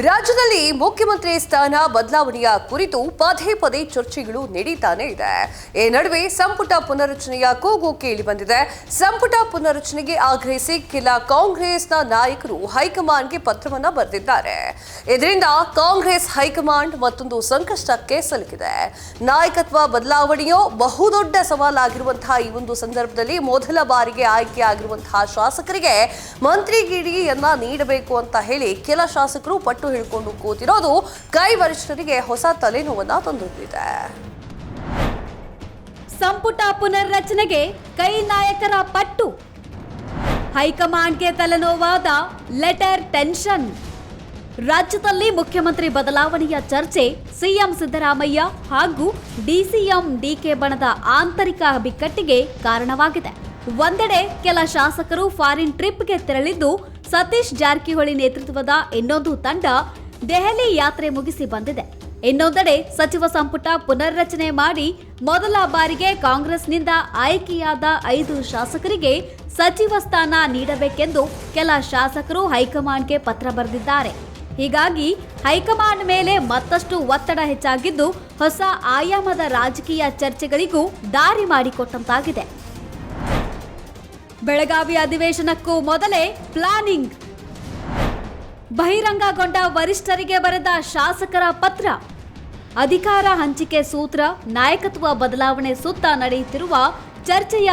ರಾಜ್ಯದಲ್ಲಿ ಮುಖ್ಯಮಂತ್ರಿ ಸ್ಥಾನ ಬದಲಾವಣೆಯ ಕುರಿತು ಪದೇ ಪದೇ ಚರ್ಚೆಗಳು ನಡೀತಾನೆ ಇದೆ. ಈ ನಡುವೆ ಸಂಪುಟ ಪುನರಚನೆಯ ಕೂಗು ಕೇಳಿ ಬಂದಿದೆ. ಸಂಪುಟ ಪುನರಚನೆಗೆ ಆಗ್ರಹಿಸಿ ಕೆಲ ಕಾಂಗ್ರೆಸ್ನ ನಾಯಕರು ಹೈಕಮಾಂಡ್ಗೆ ಪತ್ರವನ್ನ ಬರೆದಿದ್ದಾರೆ. ಇದರಿಂದ ಕಾಂಗ್ರೆಸ್ ಹೈಕಮಾಂಡ್ ಮತ್ತೊಂದು ಸಂಕಷ್ಟಕ್ಕೆ ಸಿಲುಕಿದೆ. ನಾಯಕತ್ವ ಬದಲಾವಣೆಯೋ ಬಹುದೊಡ್ಡ ಸವಾಲಾಗಿರುವಂತಹ ಈ ಒಂದು ಸಂದರ್ಭದಲ್ಲಿ ಮೊದಲ ಬಾರಿಗೆ ಆಯ್ಕೆಯಾಗಿರುವಂತಹ ಶಾಸಕರಿಗೆ ಮಂತ್ರಿಗಿರಿಯನ್ನ ನೀಡಬೇಕು ಅಂತ ಹೇಳಿ ಕೆಲ ಶಾಸಕರು ಪಟ್ಟು ಹಿಡ್ಕೊಂಡು ಕೂತಿರೋದು ಕೈ ವರಿಷ್ಠರಿಗೆ ಹೊಸ ತಲೆನೋವನ್ನ ತಂದೊಡ್ಡಿದೆ. ಸಂಪುಟ ಪುನರ್ರಚನೆಗೆ ಕೈ ನಾಯಕರ ಪಟ್ಟು, ಹೈಕಮಾಂಡ್ಗೆ ತಲೆನೋವಾದ ಲೆಟರ್ ಟೆನ್ಷನ್. ರಾಜ್ಯದಲ್ಲಿ ಮುಖ್ಯಮಂತ್ರಿ ಬದಲಾವಣೆಯ ಚರ್ಚೆ ಸಿಎಂ ಸಿದ್ದರಾಮಯ್ಯ ಹಾಗೂ ಡಿಸಿಎಂ ಡಿಕೆ ಬಣದ ಆಂತರಿಕ ಬಿಕ್ಕಟ್ಟಿಗೆ ಕಾರಣವಾಗಿದೆ. ಒಂದೆಡೆ ಕೆಲ ಶಾಸಕರು ಫಾರಿನ್ ಟ್ರಿಪ್ಗೆ ತೆರಳಿದ್ದು, ಸತೀಶ್ ಜಾರಕಿಹೊಳಿ ನೇತೃತ್ವದ ಇನ್ನೊಂದು ತಂಡ ದೆಹಲಿ ಯಾತ್ರೆ ಮುಗಿಸಿ ಬಂದಿದೆ. ಇನ್ನೊಂದೆಡೆ ಸಚಿವ ಸಂಪುಟ ಪುನರ್ರಚನೆ ಮಾಡಿ ಮೊದಲ ಬಾರಿಗೆ ಕಾಂಗ್ರೆಸ್ನಿಂದ ಆಯ್ಕೆಯಾದ 5 ಶಾಸಕರಿಗೆ ಸಚಿವ ಸ್ಥಾನ ನೀಡಬೇಕೆಂದು ಕೆಲ ಶಾಸಕರು ಹೈಕಮಾಂಡ್ಗೆ ಪತ್ರ ಬರೆದಿದ್ದಾರೆ. ಹೀಗಾಗಿ ಹೈಕಮಾಂಡ್ ಮೇಲೆ ಮತ್ತಷ್ಟು ಒತ್ತಡ ಹೆಚ್ಚಾಗಿದ್ದು, ಹೊಸ ಆಯಾಮದ ರಾಜಕೀಯ ಚರ್ಚೆಗಳಿಗೂ ದಾರಿ ಮಾಡಿಕೊಟ್ಟಂತಾಗಿದೆ. ಬೆಳಗಾವಿ ಅಧಿವೇಶನಕ್ಕೂ ಮೊದಲೇ ಪ್ಲಾನಿಂಗ್. ಬಹಿರಂಗಗೊಂಡ ವರಿಷ್ಠರಿಗೆ ಬರೆದ ಶಾಸಕರ ಪತ್ರ. ಅಧಿಕಾರ ಹಂಚಿಕೆ ಸೂತ್ರ, ನಾಯಕತ್ವ ಬದಲಾವಣೆ ಸುತ್ತ ನಡೆಯುತ್ತಿರುವ ಚರ್ಚೆಯ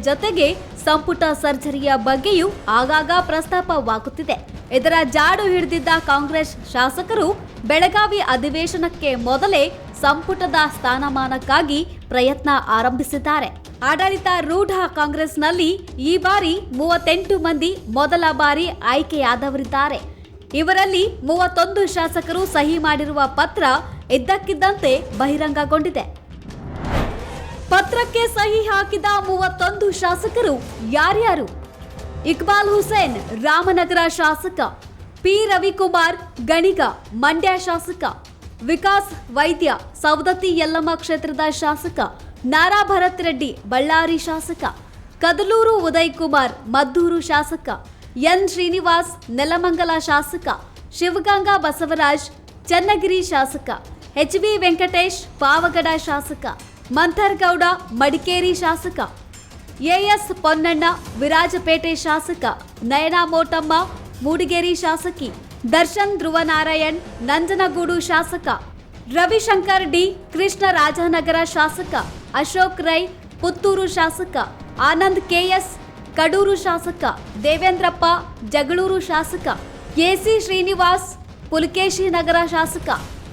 ಜೊತೆಗೆ ಸಂಪುಟ ಸರ್ಜರಿಯ ಬಗ್ಗೆಯೂ ಆಗಾಗ ಪ್ರಸ್ತಾಪವಾಗುತ್ತಿದೆ. ಇದರ ಜಾಡು ಹಿಡಿದಿದ್ದ ಕಾಂಗ್ರೆಸ್ ಶಾಸಕರು ಬೆಳಗಾವಿ ಅಧಿವೇಶನಕ್ಕೆ ಮೊದಲೇ ಸಂಪುಟದ ಸ್ಥಾನಮಾನಕ್ಕಾಗಿ ಪ್ರಯತ್ನ ಆರಂಭಿಸಿದ್ದಾರೆ. ಆಡಳಿತ ರೂಢ ಕಾಂಗ್ರೆಸ್ನಲ್ಲಿ ಈ ಬಾರಿ 38 ಮಂದಿ ಮೊದಲ ಬಾರಿ ಆಯ್ಕೆಯಾದವರಿದ್ದಾರೆ. ಇವರಲ್ಲಿ 31 ಶಾಸಕರು ಸಹಿ ಮಾಡಿರುವ ಪತ್ರ ಇದ್ದಕ್ಕಿದ್ದಂತೆ ಬಹಿರಂಗಗೊಂಡಿದೆ. ಪತ್ರಕ್ಕೆ ಸಹಿ ಹಾಕಿದ 31 ಶಾಸಕರು ಯಾರ್ಯಾರು? ಇಕ್ಬಾಲ್ ಹುಸೇನ್, ರಾಮನಗರ ಶಾಸಕ. ಪಿ ರವಿಕುಮಾರ್, ಗಣಿಗ, ಮಂಡ್ಯ ಶಾಸಕ. ವಿಕಾಸ್ ವೈದ್ಯ, ಸವದತ್ತಿ ಯಲ್ಲಮ್ಮ ಕ್ಷೇತ್ರದ ಶಾಸಕ. ನಾರಾ ಭರತ್ ರೆಡ್ಡಿ, ಬಳ್ಳಾರಿ ಶಾಸಕ. ಕದಲೂರು ಉದಯ್ ಕುಮಾರ್, ಮದ್ದೂರು ಶಾಸಕ. ಎನ್ ಶ್ರೀನಿವಾಸ್, ನೆಲಮಂಗಲ ಶಾಸಕ. ಶಿವಗಂಗಾ ಬಸವರಾಜ್, ಚನ್ನಗಿರಿ ಶಾಸಕ. ಎಚ್.ವಿ. ವೆಂಕಟೇಶ್, ಪಾವಗಡ ಶಾಸಕ. ಮಂಥರ್ಗೌಡ, ಮಡಿಕೇರಿ ಶಾಸಕ. ಎಎಸ್ ಪೊನ್ನಣ್ಣ, ವಿರಾಜಪೇಟೆ ಶಾಸಕ. ನಯನಾ ಮೋಟಮ್ಮ, ಮೂಡಿಗೆರೆ ಶಾಸಕಿ. ದರ್ಶನ್ ಧ್ರುವನಾರಾಯಣ್, ನಂಜನಗೂಡು ಶಾಸಕ. ರವಿಶಂಕರ್ ಡಿ, ಕೃಷ್ಣರಾಜನಗರ ಶಾಸಕ. ಅಶೋಕ್ ರೈ, ಪುತ್ತೂರು ಶಾಸಕ. ಆನಂದ್ ಕೆಎಸ್, ಕಡೂರು ಶಾಸಕ. ದೇವೇಂದ್ರಪ್ಪ, ಜಗಳೂರು ಶಾಸಕ. ಎಸಿ ಶ್ರೀನಿವಾಸ್, ಪುಲಕೇಶಿ ನಗರ ಶಾಸಕ.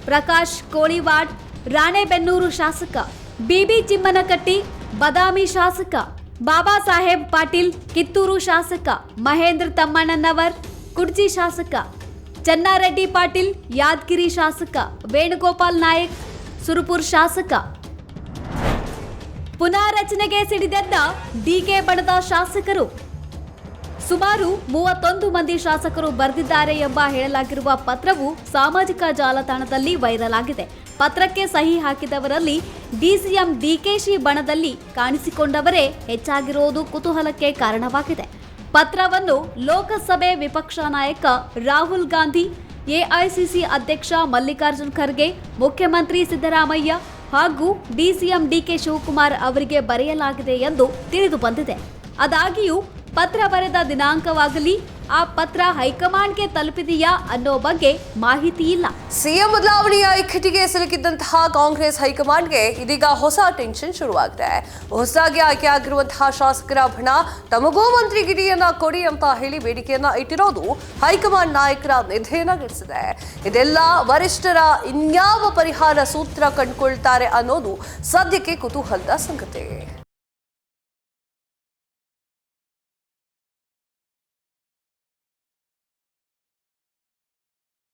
ಪ್ರಕಾಶ್ ಕೋಳಿವಾಡ್, ರಾಣೆಬೆನ್ನೂರು ಶಾಸಕ. ಬಿಬಿ ಚಿಮ್ಮನಕಟ್ಟಿ, ಬದಾಮಿ ಶಾಸಕ. ಬಾಬಾ ಸಾಹೇಬ್ ಪಾಟೀಲ್, ಕಿತ್ತೂರು ಶಾಸಕ. ಮಹೇಂದ್ರ ತಮ್ಮಣ್ಣನವರ್, ಕುಡ್ಚಿ ಶಾಸಕ. ಚನ್ನಾರೆಡ್ಡಿ ಪಾಟೀಲ್, ಯಾದಗಿರಿ ಶಾಸಕ. ವೇಣುಗೋಪಾಲ್ ನಾಯಕ್, ಸುರಪುರ ಶಾಸಕ. ಪುನಾರಚನೆಗೆ ಸಿಡಿದೆದ್ದ ಡಿಕೆ ಬಣದ ಶಾಸಕರು. ಸುಮಾರು 31 ಮಂದಿ ಶಾಸಕರು ಬರೆದಿದ್ದಾರೆ ಎಂಬ ಹೇಳಲಾಗಿರುವ ಪತ್ರವು ಸಾಮಾಜಿಕ ಜಾಲತಾಣದಲ್ಲಿ ವೈರಲ್ ಆಗಿದೆ. ಪತ್ರಕ್ಕೆ ಸಹಿ ಹಾಕಿದವರಲ್ಲಿ ಡಿಸಿಎಂ ಡಿಕೆಶಿ ಬಣದಲ್ಲಿ ಕಾಣಿಸಿಕೊಂಡವರೇ ಹೆಚ್ಚಾಗಿರುವುದು ಕುತೂಹಲಕ್ಕೆ ಕಾರಣವಾಗಿದೆ. ಪತ್ರವನ್ನು ಲೋಕಸಭೆ ವಿಪಕ್ಷ ನಾಯಕ ರಾಹುಲ್ ಗಾಂಧಿ, ಎಐಸಿಸಿ ಅಧ್ಯಕ್ಷ ಮಲ್ಲಿಕಾರ್ಜುನ್ ಖರ್ಗೆ, ಮುಖ್ಯಮಂತ್ರಿ ಸಿದ್ದರಾಮಯ್ಯ ಹಾಗೂ ಡಿಸಿಎಂ ಡಿಕೆ ಶಿವಕುಮಾರ್ ಅವರಿಗೆ ಬರೆಯಲಾಗಿದೆ ಎಂದು ತಿಳಿದು ಬಂದಿದೆ. ಆದಾಗ್ಯೂ ಪತ್ರ ಬರೆದ ದಿನಾಂಕವಾಗಲಿ ಆ ಪತ್ರ ಹೈಕಮಾಂಡ್ಗೆ ತಲುಪಿದೆಯಾ ಅನ್ನೋ ಬಗ್ಗೆ ಮಾಹಿತಿ ಇಲ್ಲ. ಸಿಎಂ ಬದಲಾವಣೆಯ ಇಕ್ಕಟ್ಟಿಗೆ ಸಿಲುಕಿದ್ದಂತಹ ಕಾಂಗ್ರೆಸ್ ಹೈಕಮಾಂಡ್ಗೆ ಇದೀಗ ಹೊಸ ಟೆನ್ಷನ್ ಶುರುವಾಗಿದೆ. ಹೊಸದಾಗಿ ಆಯ್ಕೆಯಾಗಿರುವಂತಹ ಶಾಸಕರ ಬಣ ತಮಗೂ ಮಂತ್ರಿಗಿರಿಯನ್ನ ಕೊಡಿ ಅಂತ ಹೇಳಿ ಬೇಡಿಕೆಯನ್ನ ಇಟ್ಟಿರೋದು ಹೈಕಮಾಂಡ್ ನಾಯಕರ ನಿಧೇಯನಗೊಳಿಸಿದೆ. ಇದೆಲ್ಲ ವರಿಷ್ಠರ ಇನ್ಯಾವ ಪರಿಹಾರ ಸೂತ್ರ ಕಂಡುಕೊಳ್ತಾರೆ ಅನ್ನೋದು ಸದ್ಯಕ್ಕೆ ಕುತೂಹಲದ ಸಂಗತಿ.